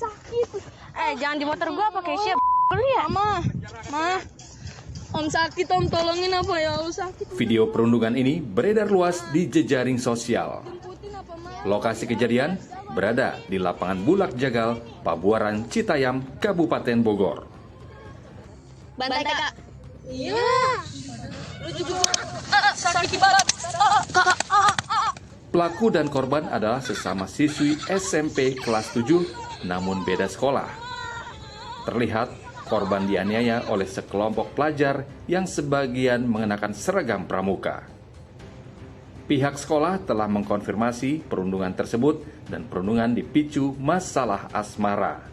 sakit. Jangan di motor gua pakai Keisha dulu ya. Ma. Om sakit, Om tolongin apa ya, Om sakit. Video perundungan ini beredar luas di jejaring sosial. Lokasi kejadian berada di lapangan Bulak Jagal, Pabuaran, Citayam, Kabupaten Bogor. Bantai, Kak. Iya. Lu juga sakit banget. Kak. Pelaku dan korban adalah sesama siswi SMP kelas 7, namun beda sekolah. Terlihat korban dianiaya oleh sekelompok pelajar yang sebagian mengenakan seragam pramuka. Pihak sekolah telah mengkonfirmasi perundungan tersebut dan perundungan dipicu masalah asmara.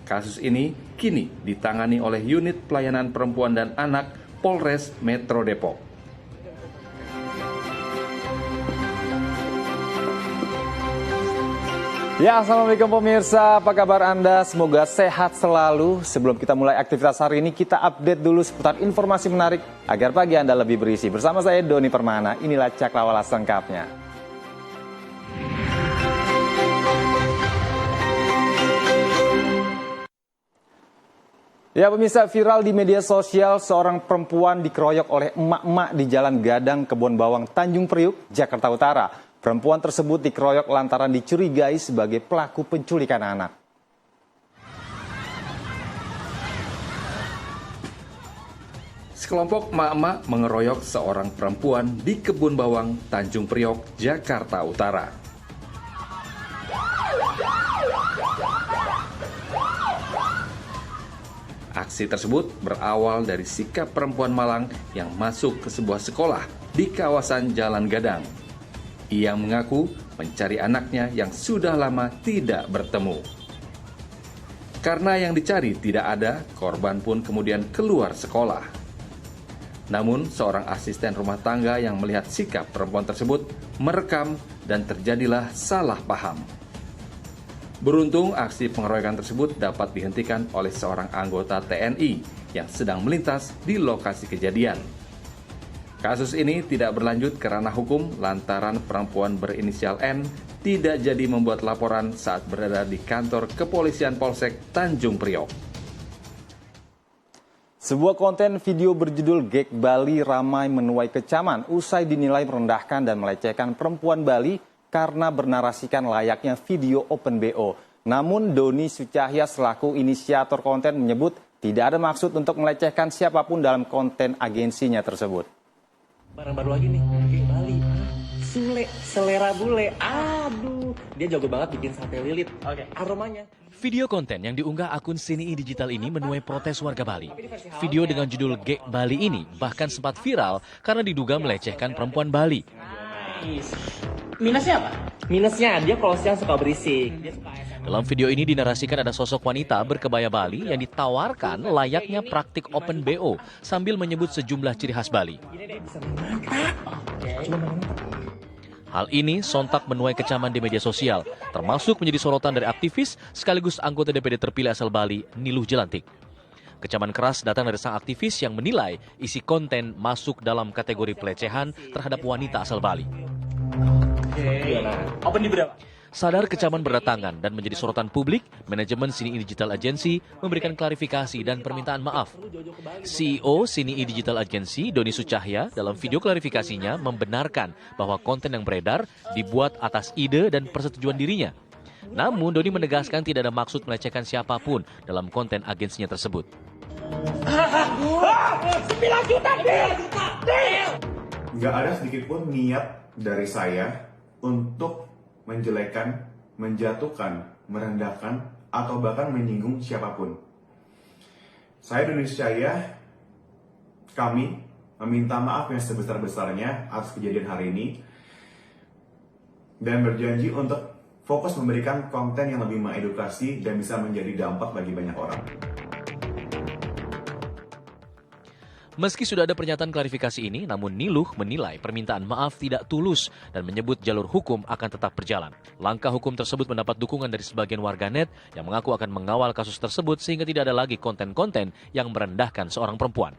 Kasus ini kini ditangani oleh Unit Pelayanan Perempuan dan Anak Polres Metro Depok. Ya, assalamualaikum pemirsa, apa kabar Anda? Semoga sehat selalu. Sebelum kita mulai aktivitas hari ini, kita update dulu seputar informasi menarik agar pagi Anda lebih berisi. Bersama saya Doni Permana, inilah Cakrawala selengkapnya. Ya pemirsa, viral di media sosial seorang perempuan dikeroyok oleh emak-emak di Jalan Gadang, Kebon Bawang, Tanjung Priuk, Jakarta Utara. Perempuan tersebut dikeroyok lantaran dicurigai sebagai pelaku penculikan anak. Sekelompok emak-emak mengeroyok seorang perempuan di Kebun Bawang, Tanjung Priok, Jakarta Utara. Aksi tersebut berawal dari sikap perempuan Malang yang masuk ke sebuah sekolah di kawasan Jalan Gadang. Ia mengaku mencari anaknya yang sudah lama tidak bertemu. Karena yang dicari tidak ada, korban pun kemudian keluar sekolah. Namun, seorang asisten rumah tangga yang melihat sikap perempuan tersebut merekam dan terjadilah salah paham. Beruntung, aksi pengeroyokan tersebut dapat dihentikan oleh seorang anggota TNI yang sedang melintas di lokasi kejadian. Kasus ini tidak berlanjut ke ranah hukum lantaran perempuan berinisial N tidak jadi membuat laporan saat berada di kantor kepolisian Polsek Tanjung Priok. Sebuah konten video berjudul Gek Bali ramai menuai kecaman usai dinilai merendahkan dan melecehkan perempuan Bali karena bernarasikan layaknya video open BO. Namun Doni Sucahya selaku inisiator konten menyebut tidak ada maksud untuk melecehkan siapapun dalam konten agensinya tersebut. Barang baru lagi nih, Gek Bali. Sule, selera bule. Aduh, dia jago banget bikin sate lilit. Aromanya. Video konten yang diunggah akun Sini Digital ini menuai protes warga Bali. Video dengan judul Gek Bali ini bahkan sempat viral karena diduga melecehkan perempuan Bali. Minusnya apa? Minusnya dia kalau siang suka berisik. Dalam video ini dinarasikan ada sosok wanita berkebaya Bali yang ditawarkan layaknya praktik open BO sambil menyebut sejumlah ciri khas Bali. Hal ini sontak menuai kecaman di media sosial, termasuk menjadi sorotan dari aktivis sekaligus anggota DPD terpilih asal Bali, Niluh Jelantik. Kecaman keras datang dari sang aktivis yang menilai isi konten masuk dalam kategori pelecehan terhadap wanita asal Bali. Open di berapa? Sadar kecaman berdatangan dan menjadi sorotan publik, manajemen Sini Digital Agency memberikan klarifikasi dan permintaan maaf. CEO Sini Digital Agency, Doni Sucahya, dalam video klarifikasinya membenarkan bahwa konten yang beredar dibuat atas ide dan persetujuan dirinya. Namun, Doni menegaskan tidak ada maksud melecehkan siapapun dalam konten agensinya tersebut. 9 juta, Nggak ada sedikit pun niat dari saya untuk menjelekan, menjatuhkan, merendahkan, atau bahkan menyinggung siapapun. Saya Doni Sucahya, kami meminta maaf yang sebesar-besarnya atas kejadian hari ini dan berjanji untuk fokus memberikan konten yang lebih mengedukasi dan bisa menjadi dampak bagi banyak orang. Meski sudah ada pernyataan klarifikasi ini, namun Niluh menilai permintaan maaf tidak tulus dan menyebut jalur hukum akan tetap berjalan. Langkah hukum tersebut mendapat dukungan dari sebagian warganet yang mengaku akan mengawal kasus tersebut sehingga tidak ada lagi konten-konten yang merendahkan seorang perempuan.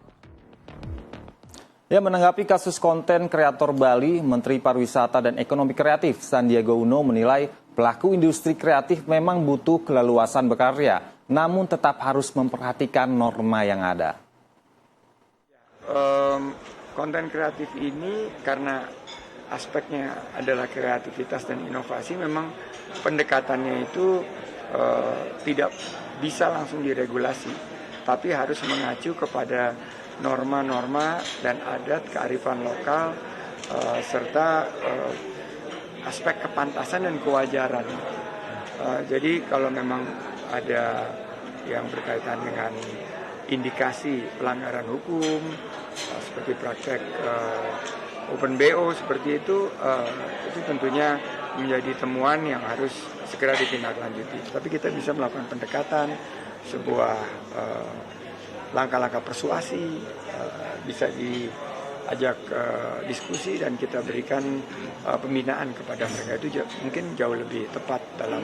Ya, menanggapi kasus konten kreator Bali, Menteri Pariwisata dan Ekonomi Kreatif Sandiaga Uno menilai Pelaku industri kreatif memang butuh keleluasan berkarya, namun tetap harus memperhatikan norma yang ada. Konten kreatif ini karena aspeknya adalah kreativitas dan inovasi, memang pendekatannya itu tidak bisa langsung diregulasi, tapi harus mengacu kepada norma-norma dan adat kearifan lokal serta aspek kepantasan dan kewajaran. Jadi kalau memang ada yang berkaitan dengan indikasi pelanggaran hukum seperti praktek Open BO seperti itu tentunya menjadi temuan yang harus segera ditindaklanjuti. Tapi kita bisa melakukan pendekatan, sebuah langkah-langkah persuasi, bisa diajak diskusi dan kita berikan pembinaan kepada mereka. Itu mungkin jauh lebih tepat dalam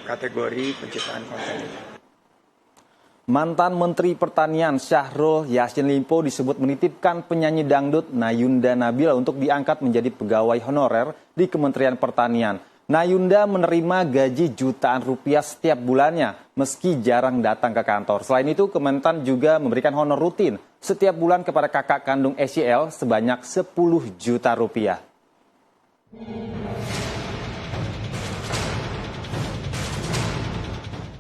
kategori penciptaan konten itu. Mantan Menteri Pertanian Syahrul Yassin Limpo disebut menitipkan penyanyi dangdut Nayunda Nabila untuk diangkat menjadi pegawai honorer di Kementerian Pertanian. Nayunda menerima gaji jutaan rupiah setiap bulannya meski jarang datang ke kantor. Selain itu, Kementan juga memberikan honor rutin setiap bulan kepada kakak kandung SYL sebanyak 10 juta rupiah.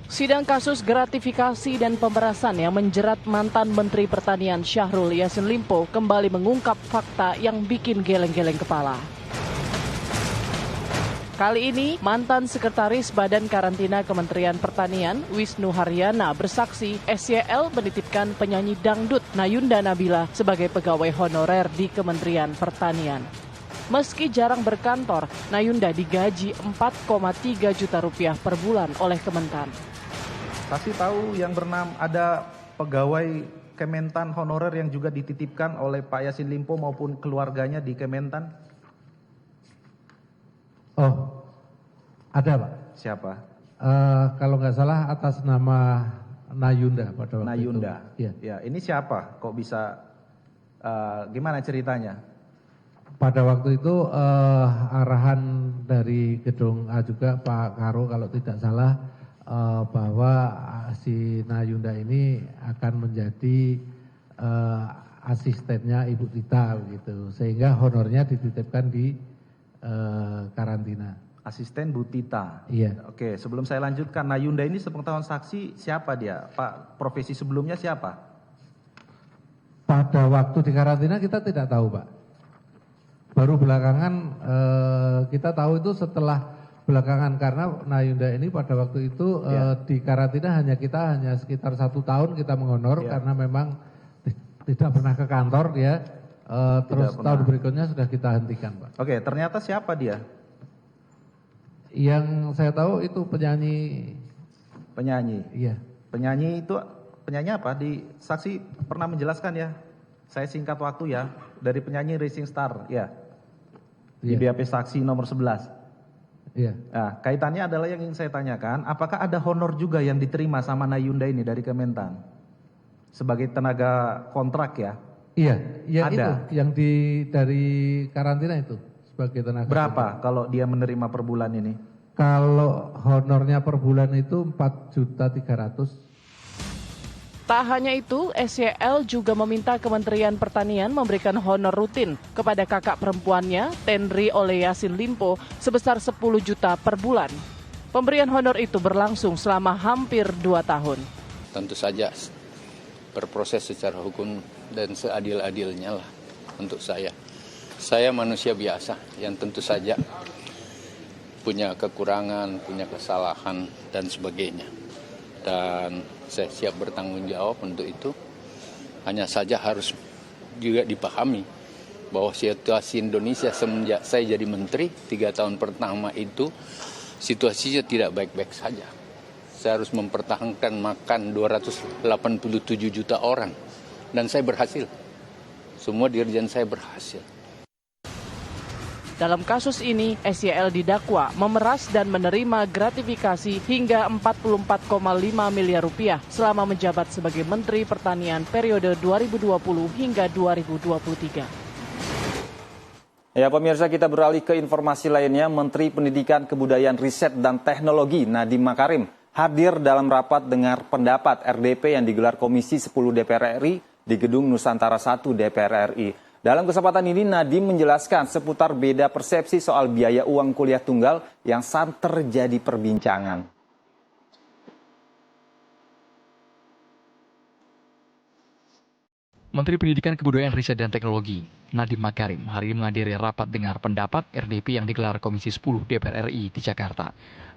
Sidang kasus gratifikasi dan pemerasan yang menjerat mantan Menteri Pertanian Syahrul Yassin Limpo kembali mengungkap fakta yang bikin geleng-geleng kepala. Kali ini, mantan Sekretaris Badan Karantina Kementerian Pertanian, Wisnu Haryana, bersaksi SYL menitipkan penyanyi dangdut Nayunda Nabila sebagai pegawai honorer di Kementerian Pertanian. Meski jarang berkantor, Nayunda digaji 4,3 juta rupiah per bulan oleh Kementan. Saksi tahu yang bernama ada pegawai Kementan honorer yang juga dititipkan oleh Pak Yassin Limpo maupun keluarganya di Kementan? Oh, ada Pak. Siapa? Kalau nggak salah atas nama Nayunda pada waktu Nayunda. itu. Iya. Ya, ini siapa? Kok bisa? Gimana ceritanya? Pada waktu itu arahan dari gedung A juga Pak Karo kalau tidak salah bahwa si Nayunda ini akan menjadi asistennya Ibu Tita gitu, sehingga honornya dititipkan di karantina. Asisten Bu Tita. Iya. Oke, sebelum saya lanjutkan, Nayunda ini sepengetahuan saksi siapa dia? Pak, profesi sebelumnya siapa? Pada waktu di karantina kita tidak tahu Pak. Baru belakangan kita tahu itu setelah belakangan, karena Nayunda ini pada waktu itu di karantina hanya sekitar 1 tahun kita menghonor karena memang tidak pernah ke kantor ya. Terus tahun berikutnya sudah kita hentikan Pak. Oke, ternyata siapa dia? Yang saya tahu itu penyanyi. Penyanyi? Iya. Penyanyi itu, penyanyi apa? Saksi pernah menjelaskan ya? Saya singkat waktu ya. Dari penyanyi Rising Star, ya. Di BAP saksi nomor 11. Iya. Nah, kaitannya adalah yang ingin saya tanyakan, apakah ada honor juga yang diterima sama Nayunda ini dari Kementan? Sebagai tenaga kontrak ya? Iya, yang ada. itu, yang dari karantina itu sebagai tenaga. Berapa kalau dia menerima per bulan ini? Kalau honornya per bulan itu 4.300.000. Tak hanya itu, SYL juga meminta Kementerian Pertanian memberikan honor rutin kepada kakak perempuannya, Tenri oleh Yassin Limpo, sebesar 10 juta per bulan. Pemberian honor itu berlangsung selama hampir 2 tahun. Tentu saja berproses secara hukum dan seadil-adilnya lah untuk saya. Saya manusia biasa yang tentu saja punya kekurangan, punya kesalahan dan sebagainya. Dan saya siap bertanggung jawab untuk itu. Hanya saja harus juga dipahami bahwa situasi Indonesia semenjak saya jadi menteri 3 tahun pertama itu situasinya tidak baik-baik saja. Saya harus mempertahankan makan 287 juta orang. Dan saya berhasil. Semua dirjen saya berhasil. Dalam kasus ini, SYL didakwa memeras dan menerima gratifikasi hingga 44,5 miliar rupiah selama menjabat sebagai Menteri Pertanian periode 2020 hingga 2023. Ya pemirsa, kita beralih ke informasi lainnya. Menteri Pendidikan, Kebudayaan, Riset, dan Teknologi Nadiem Makarim hadir dalam rapat dengar pendapat RDP yang digelar Komisi 10 DPR RI di Gedung Nusantara 1 DPR RI. Dalam kesempatan ini Nadiem menjelaskan seputar beda persepsi soal biaya uang kuliah tunggal yang saat terjadi perbincangan. Menteri Pendidikan, Kebudayaan, Riset, dan Teknologi Nadiem Makarim hari ini menghadiri rapat dengar pendapat RDP yang digelar Komisi 10 DPR RI di Jakarta.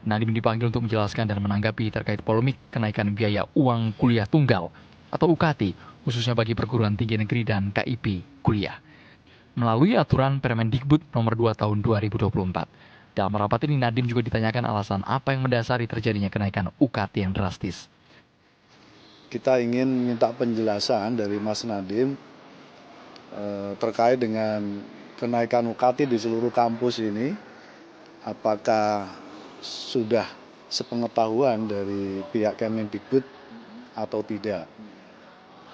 Nadiem dipanggil untuk menjelaskan dan menanggapi terkait polemik kenaikan biaya uang kuliah tunggal atau UKT, khususnya bagi perguruan tinggi negeri dan KIP kuliah, melalui aturan Permendikbud nomor 2 tahun 2024. Dalam rapat ini Nadiem juga ditanyakan alasan apa yang mendasari terjadinya kenaikan UKT yang drastis. Kita ingin minta penjelasan dari Mas Nadiem terkait dengan kenaikan UKT di seluruh kampus ini. Apakah sudah sepengetahuan dari pihak Kemendikbud atau tidak?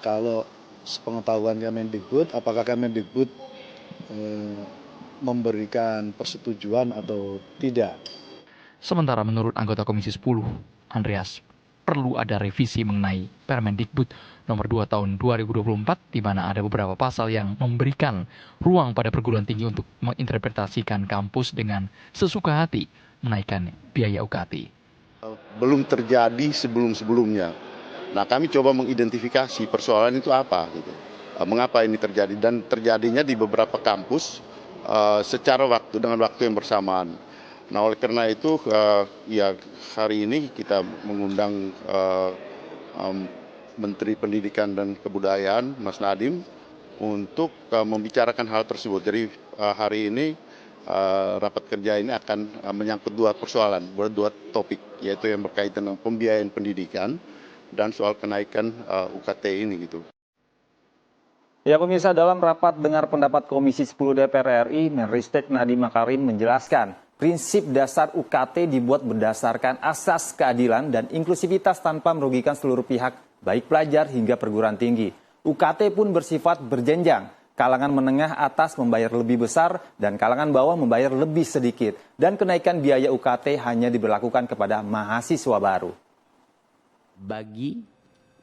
Kalau sepengetahuan Kemendikbud, apakah Kemendikbud memberikan persetujuan atau tidak? Sementara menurut anggota Komisi 10, Andreas, perlu ada revisi mengenai Permendikbud nomor 2 tahun 2024 di mana ada beberapa pasal yang memberikan ruang pada perguruan tinggi untuk menginterpretasikan kampus dengan sesuka hati menaikkan biaya UKT. Belum terjadi sebelum-sebelumnya. Nah, kami coba mengidentifikasi persoalan itu apa gitu. Mengapa ini terjadi dan terjadinya di beberapa kampus secara waktu dengan waktu yang bersamaan. Nah, oleh karena itu ya hari ini kita mengundang Menteri Pendidikan dan Kebudayaan Mas Nadiem untuk membicarakan hal tersebut. Jadi hari ini rapat kerja ini akan menyangkut dua persoalan, dua topik, yaitu yang berkaitan dengan pembiayaan pendidikan dan soal kenaikan UKT ini gitu. Ya pemirsa, dalam rapat dengar pendapat Komisi 10 DPR RI, Menristek Nadiem Makarim menjelaskan prinsip dasar UKT dibuat berdasarkan asas keadilan dan inklusivitas tanpa merugikan seluruh pihak, baik pelajar hingga perguruan tinggi. UKT pun bersifat berjenjang. Kalangan menengah atas membayar lebih besar dan kalangan bawah membayar lebih sedikit. Dan kenaikan biaya UKT hanya diberlakukan kepada mahasiswa baru. Bagi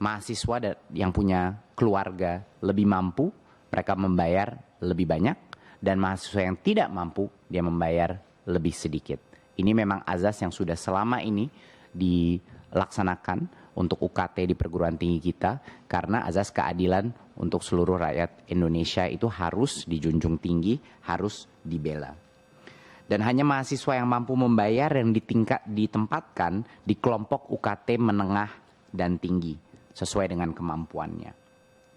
mahasiswa yang punya keluarga lebih mampu, mereka membayar lebih banyak. Dan mahasiswa yang tidak mampu, dia membayar lebih sedikit. Ini memang azas yang sudah selama ini dilaksanakan untuk UKT di perguruan tinggi kita, karena azas keadilan untuk seluruh rakyat Indonesia itu harus dijunjung tinggi, harus dibela. Dan hanya mahasiswa yang mampu membayar yang ditempatkan di kelompok UKT menengah dan tinggi sesuai dengan kemampuannya.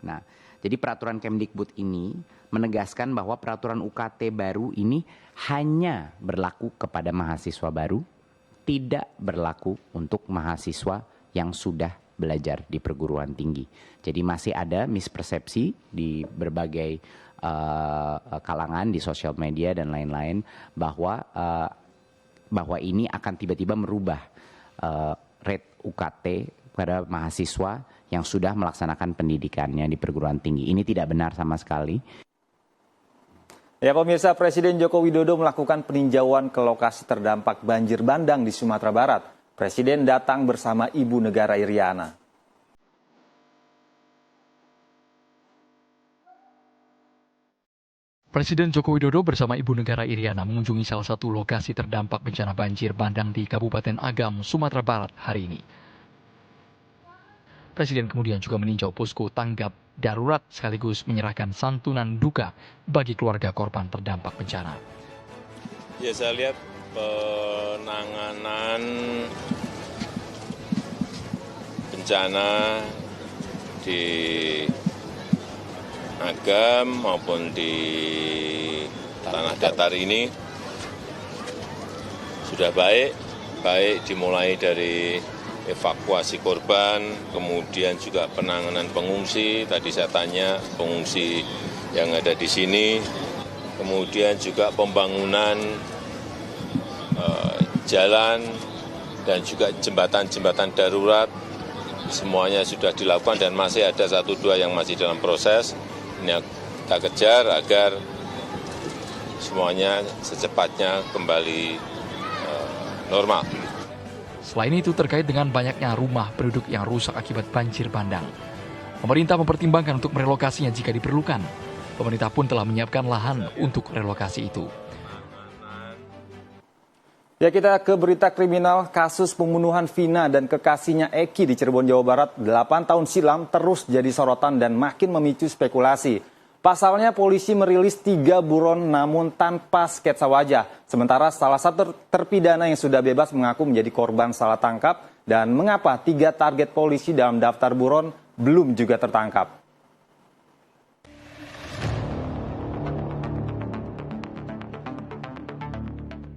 Nah, jadi peraturan Kemdikbud ini menegaskan bahwa peraturan UKT baru ini hanya berlaku kepada mahasiswa baru, tidak berlaku untuk mahasiswa yang sudah belajar di perguruan tinggi. Jadi masih ada mispersepsi di berbagai kalangan di sosial media dan lain-lain bahwa ini akan tiba-tiba merubah rate UKT pada mahasiswa yang sudah melaksanakan pendidikannya di perguruan tinggi. Ini tidak benar sama sekali. Ya pemirsa, Presiden Joko Widodo melakukan peninjauan ke lokasi terdampak banjir bandang di Sumatera Barat. Presiden datang bersama Ibu Negara Iriana. Presiden Joko Widodo bersama Ibu Negara Iriana mengunjungi salah satu lokasi terdampak bencana banjir bandang di Kabupaten Agam, Sumatera Barat hari ini. Presiden kemudian juga meninjau posko tanggap darurat sekaligus menyerahkan santunan duka bagi keluarga korban terdampak bencana. Ya, saya lihat penanganan bencana di Agam maupun di Tanah Datar ini sudah baik dimulai dari evakuasi korban, kemudian juga penanganan pengungsi. Tadi saya tanya pengungsi yang ada di sini, kemudian juga pembangunan jalan dan juga jembatan-jembatan darurat, semuanya sudah dilakukan dan masih ada 1-2 yang masih dalam proses. Ini kita kejar agar semuanya secepatnya kembali normal. Selain itu terkait dengan banyaknya rumah penduduk yang rusak akibat banjir bandang, pemerintah mempertimbangkan untuk merelokasinya jika diperlukan. Pemerintah pun telah menyiapkan lahan untuk relokasi itu. Ya, kita ke berita kriminal. Kasus pembunuhan Vina dan kekasihnya Eki di Cirebon, Jawa Barat 8 tahun silam terus jadi sorotan dan makin memicu spekulasi. Pasalnya polisi merilis 3 buron namun tanpa sketsa wajah. Sementara salah satu terpidana yang sudah bebas mengaku menjadi korban salah tangkap. Dan mengapa 3 target polisi dalam daftar buron belum juga tertangkap?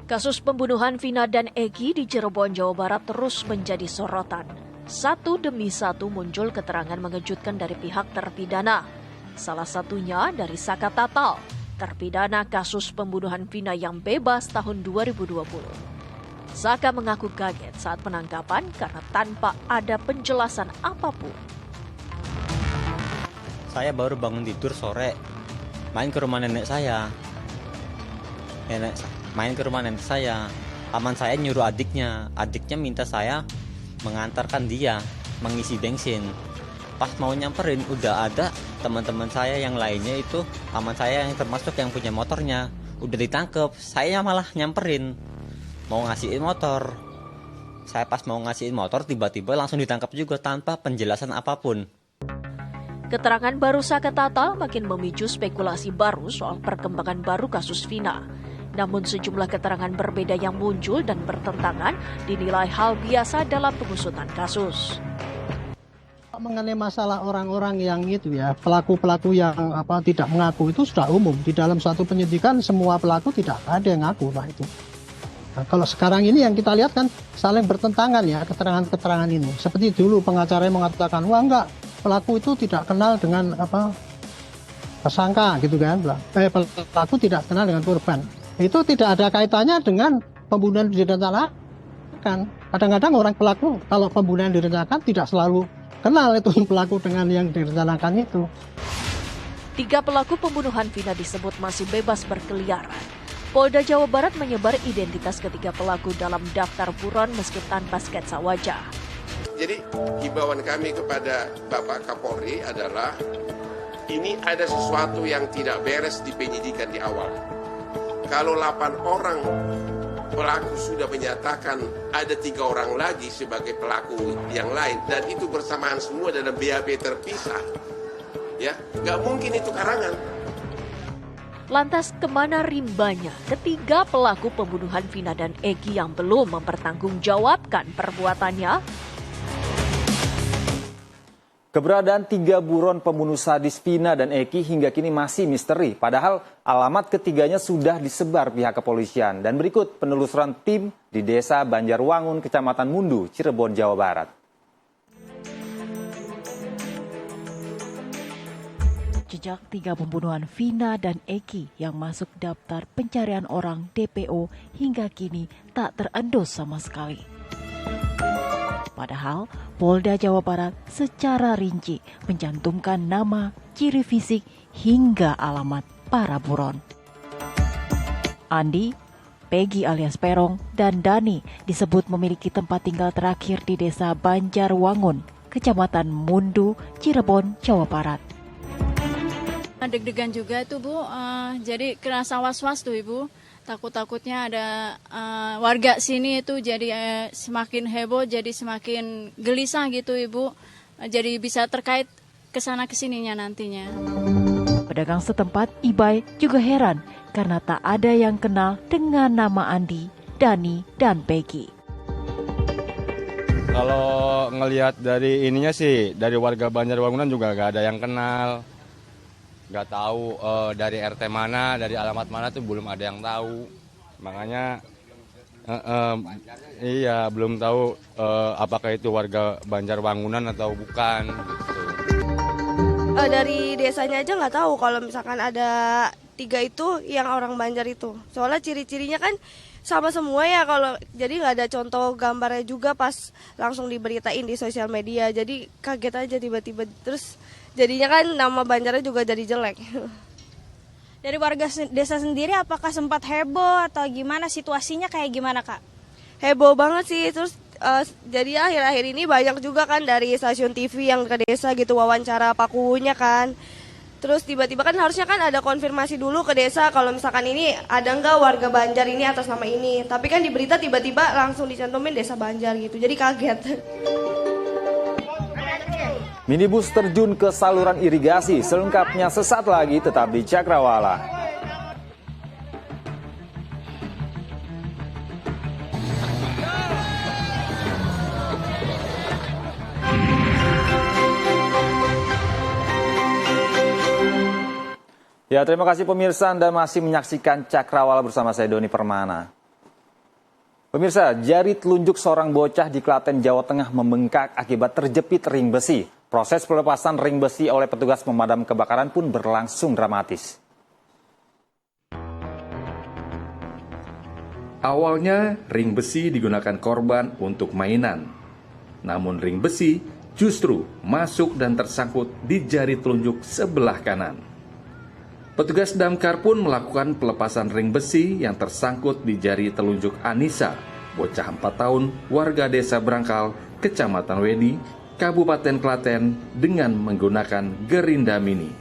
Kasus pembunuhan Vina dan Eki di Cirebon, Jawa Barat terus menjadi sorotan. Satu demi satu muncul keterangan mengejutkan dari pihak terpidana. Salah satunya dari Saka Tatal, terpidana kasus pembunuhan Vina yang bebas tahun 2020. Saka mengaku kaget saat penangkapan karena tanpa ada penjelasan apapun. Saya baru bangun tidur sore, main ke rumah nenek saya. Main ke rumah nenek saya, paman saya nyuruh adiknya minta saya mengantarkan dia mengisi bensin. Pas mau nyamperin udah ada teman-teman saya yang lainnya itu, paman saya yang termasuk yang punya motornya udah ditangkep. Saya malah nyamperin mau ngasihin motor. Saya pas mau ngasihin motor tiba-tiba langsung ditangkap juga tanpa penjelasan apapun. Keterangan baru Saka Tatal makin memicu spekulasi baru soal perkembangan baru kasus Vina. Namun sejumlah keterangan berbeda yang muncul dan bertentangan dinilai hal biasa dalam pengusutan kasus. Mengenai masalah orang-orang yang itu ya, pelaku-pelaku yang tidak mengaku itu sudah umum. Di dalam suatu penyidikan semua pelaku tidak ada yang ngaku Pak itu. Nah, kalau sekarang ini yang kita lihat kan saling bertentangan ya keterangan-keterangan ini. Seperti dulu pengacara mengatakan, wah enggak, pelaku itu tidak kenal dengan tersangka gitu kan. Pelaku tidak kenal dengan korban. Itu tidak ada kaitannya dengan pembunuhan direncanakan. Kadang-kadang orang pelaku kalau pembunuhan direncanakan tidak selalu kenal itu pelaku dengan yang direncanakan itu. 3 pelaku pembunuhan Vina disebut masih bebas berkeliaran. Polda Jawa Barat menyebar identitas ketiga pelaku dalam daftar buron meski tanpa sketsa wajah. Jadi himbauan kami kepada Bapak Kapolri adalah ini ada sesuatu yang tidak beres di penyidikan di awal. Kalau 8 orang pelaku sudah menyatakan ada 3 orang lagi sebagai pelaku yang lain dan itu bersamaan semua dalam BAP terpisah, ya nggak mungkin itu karangan. Lantas kemana rimbanya ketiga pelaku pembunuhan Vina dan Eki yang belum mempertanggungjawabkan perbuatannya? Keberadaan 3 buron pembunuh sadis Vina dan Eki hingga kini masih misteri. Padahal alamat ketiganya sudah disebar pihak kepolisian. Dan berikut penelusuran tim di Desa Banjarwangun, Kecamatan Mundu, Cirebon, Jawa Barat. Jejak 3 pembunuhan Vina dan Eki yang masuk daftar pencarian orang DPO hingga kini tak terendus sama sekali. Padahal Polda Jawa Barat secara rinci mencantumkan nama, ciri fisik, hingga alamat para buron. Andi, Peggy alias Perong, dan Dani disebut memiliki tempat tinggal terakhir di Desa Banjarwangun, Kecamatan Mundu, Cirebon, Jawa Barat. Deg-degan juga tuh Bu, jadi kerasa was-was tuh Ibu. Takut-takutnya ada warga sini itu jadi semakin heboh, jadi semakin gelisah gitu Ibu. Jadi bisa terkait kesana kesininya nantinya. Pedagang setempat Ibai juga heran karena tak ada yang kenal dengan nama Andi, Dani, dan Peggy. Kalau ngelihat dari ininya sih, dari warga Banjarwangunan juga gak ada yang kenal. Nggak tahu dari RT mana, dari alamat mana tuh belum ada yang tahu. Makanya iya belum tahu apakah itu warga Banjarwangunan atau bukan. Gitu. Dari desanya aja nggak tahu kalau misalkan ada 3 itu yang orang Banjar itu. Soalnya ciri-cirinya kan sama semua ya, kalau jadi nggak ada contoh gambarnya juga pas langsung diberitain di sosial media. Jadi kaget aja tiba-tiba terus. Jadinya kan nama Banjarnya juga jadi jelek. Dari warga desa sendiri apakah sempat heboh atau gimana, situasinya kayak gimana Kak? Heboh banget sih, terus jadi akhir-akhir ini banyak juga kan dari stasiun TV yang ke desa gitu wawancara pakunya kan. Terus tiba-tiba kan harusnya kan ada konfirmasi dulu ke desa kalau misalkan ini ada nggak warga Banjar ini atas nama ini. Tapi kan di berita tiba-tiba langsung dicantumin desa Banjar gitu, jadi kaget. Minibus terjun ke saluran irigasi, selengkapnya sesaat lagi tetap di Cakrawala. Ya, terima kasih pemirsa, Anda masih menyaksikan Cakrawala bersama saya Doni Permana. Pemirsa, jari telunjuk seorang bocah di Klaten, Jawa Tengah membengkak akibat terjepit ring besi. Proses pelepasan ring besi oleh petugas pemadam kebakaran pun berlangsung dramatis. Awalnya, ring besi digunakan korban untuk mainan. Namun ring besi justru masuk dan tersangkut di jari telunjuk sebelah kanan. Petugas damkar pun melakukan pelepasan ring besi yang tersangkut di jari telunjuk Anissa, bocah 4 tahun, warga desa Brangkal, Kecamatan Wedi, Kabupaten Klaten dengan menggunakan gerinda mini.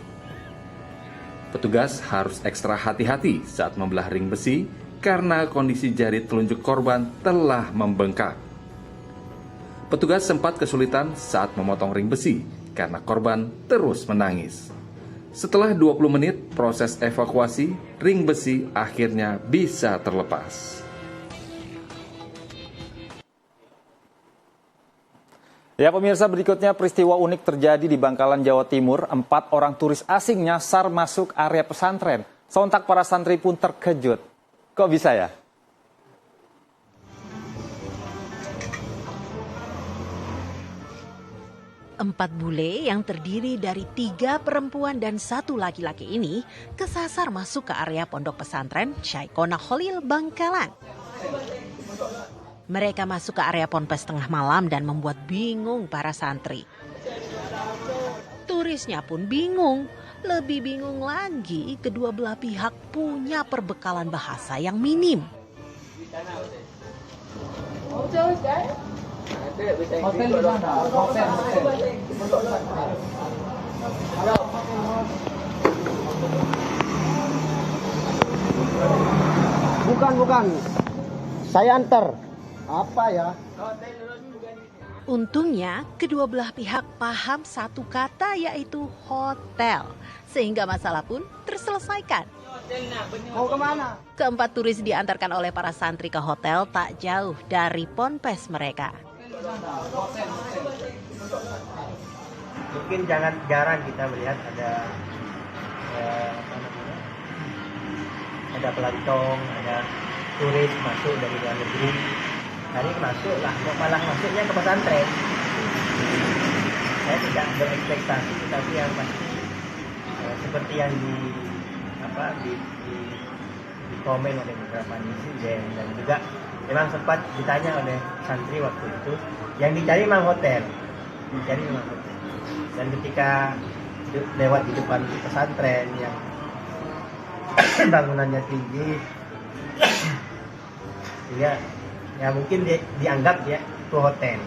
Petugas harus ekstra hati-hati saat membelah ring besi karena kondisi jari telunjuk korban telah membengkak. Petugas sempat kesulitan saat memotong ring besi karena korban terus menangis. Setelah 20 menit proses evakuasi, ring besi akhirnya bisa terlepas. Ya pemirsa, berikutnya peristiwa unik terjadi di Bangkalan, Jawa Timur. 4 orang turis asing nyasar masuk area pesantren. Sontak para santri pun terkejut. Kok bisa ya? Empat bule yang terdiri dari 3 perempuan dan 1 laki-laki ini kesasar masuk ke area pondok pesantren Syaikona Khalil Bangkalan. Mereka masuk ke area ponpes tengah malam dan membuat bingung para santri. Turisnya pun bingung. Lebih bingung lagi, kedua belah pihak punya perbekalan bahasa yang minim. Hotel di mana? Hotel. Bukan. Saya antar. Apa ya? Untungnya kedua belah pihak paham satu kata, yaitu hotel, sehingga masalah pun terselesaikan. Mau kemana? Keempat turis diantarkan oleh para santri ke hotel tak jauh dari ponpes mereka. Mungkin jarang kita melihat ada pelantong, ada turis masuk dari luar negeri. Hari masuk lah, malah masuknya ke pesantren. Saya tidak berekspektasi, tetapi yang pasti seperti yang di komen oleh beberapa netizen, dan juga memang sempat ditanya oleh santri waktu itu, yang dicari memang hotel, dan ketika lewat di depan pesantren yang bangunannya tinggi, ya mungkin dianggap ya itu hotel.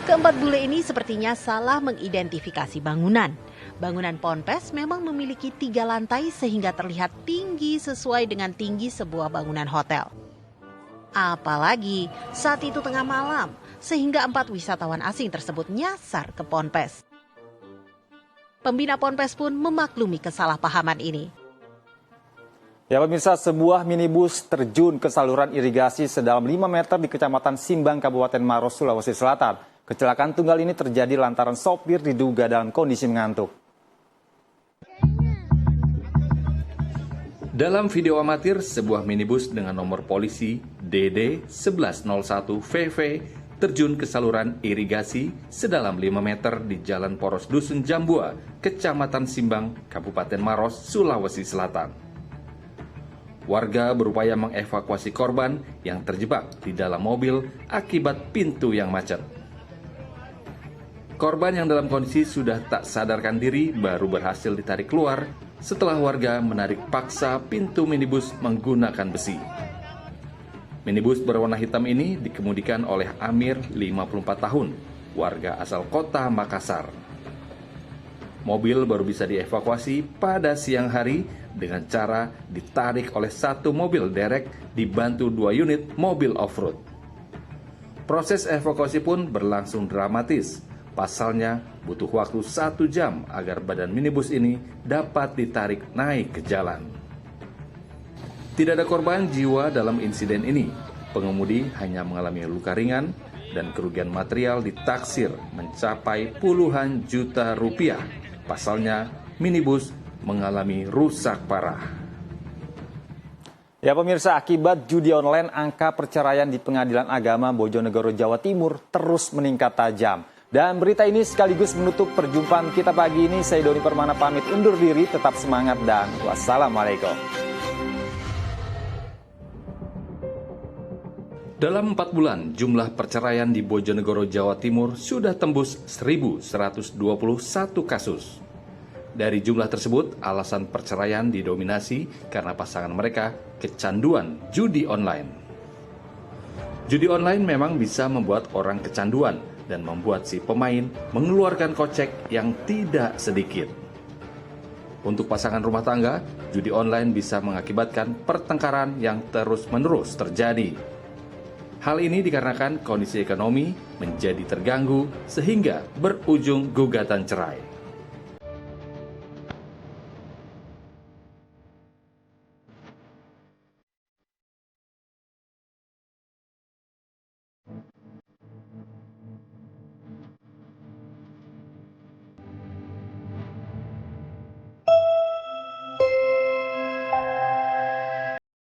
Keempat bule ini sepertinya salah mengidentifikasi bangunan. Bangunan ponpes memang memiliki 3 lantai sehingga terlihat tinggi sesuai dengan tinggi sebuah bangunan hotel. Apalagi saat itu tengah malam, sehingga 4 wisatawan asing tersebut nyasar ke ponpes. Pembina ponpes pun memaklumi kesalahpahaman ini. Ya pemirsa, sebuah minibus terjun ke saluran irigasi sedalam 5 meter di Kecamatan Simbang, Kabupaten Maros, Sulawesi Selatan. Kecelakaan tunggal ini terjadi lantaran sopir diduga dalam kondisi mengantuk. Dalam video amatir, sebuah minibus dengan nomor polisi DD 1101 VV terjun ke saluran irigasi sedalam 5 meter di Jalan Poros Dusun Jambua, Kecamatan Simbang, Kabupaten Maros, Sulawesi Selatan. Warga berupaya mengevakuasi korban yang terjebak di dalam mobil akibat pintu yang macet. Korban yang dalam kondisi sudah tak sadarkan diri baru berhasil ditarik keluar setelah warga menarik paksa pintu minibus menggunakan besi. Minibus berwarna hitam ini dikemudikan oleh Amir, 54 tahun, warga asal kota Makassar. Mobil baru bisa dievakuasi pada siang hari dengan cara ditarik oleh satu mobil derek dibantu 2 unit mobil off-road. Proses evakuasi pun berlangsung dramatis. Pasalnya butuh waktu 1 jam agar badan minibus ini dapat ditarik naik ke jalan. Tidak ada korban jiwa dalam insiden ini. Pengemudi hanya mengalami luka ringan dan kerugian material ditaksir mencapai puluhan juta rupiah. Pasalnya, minibus mengalami rusak parah. Ya pemirsa, akibat judi online, angka perceraian di Pengadilan Agama Bojonegoro, Jawa Timur terus meningkat tajam. Dan berita ini sekaligus menutup perjumpaan kita pagi ini. Saya Doni Permana pamit undur diri, tetap semangat dan wassalamualaikum. Dalam 4 bulan, jumlah perceraian di Bojonegoro, Jawa Timur sudah tembus 1.121 kasus. Dari jumlah tersebut, alasan perceraian didominasi karena pasangan mereka kecanduan judi online. Judi online memang bisa membuat orang kecanduan dan membuat si pemain mengeluarkan kocek yang tidak sedikit. Untuk pasangan rumah tangga, judi online bisa mengakibatkan pertengkaran yang terus-menerus terjadi. Hal ini dikarenakan kondisi ekonomi menjadi terganggu sehingga berujung gugatan cerai.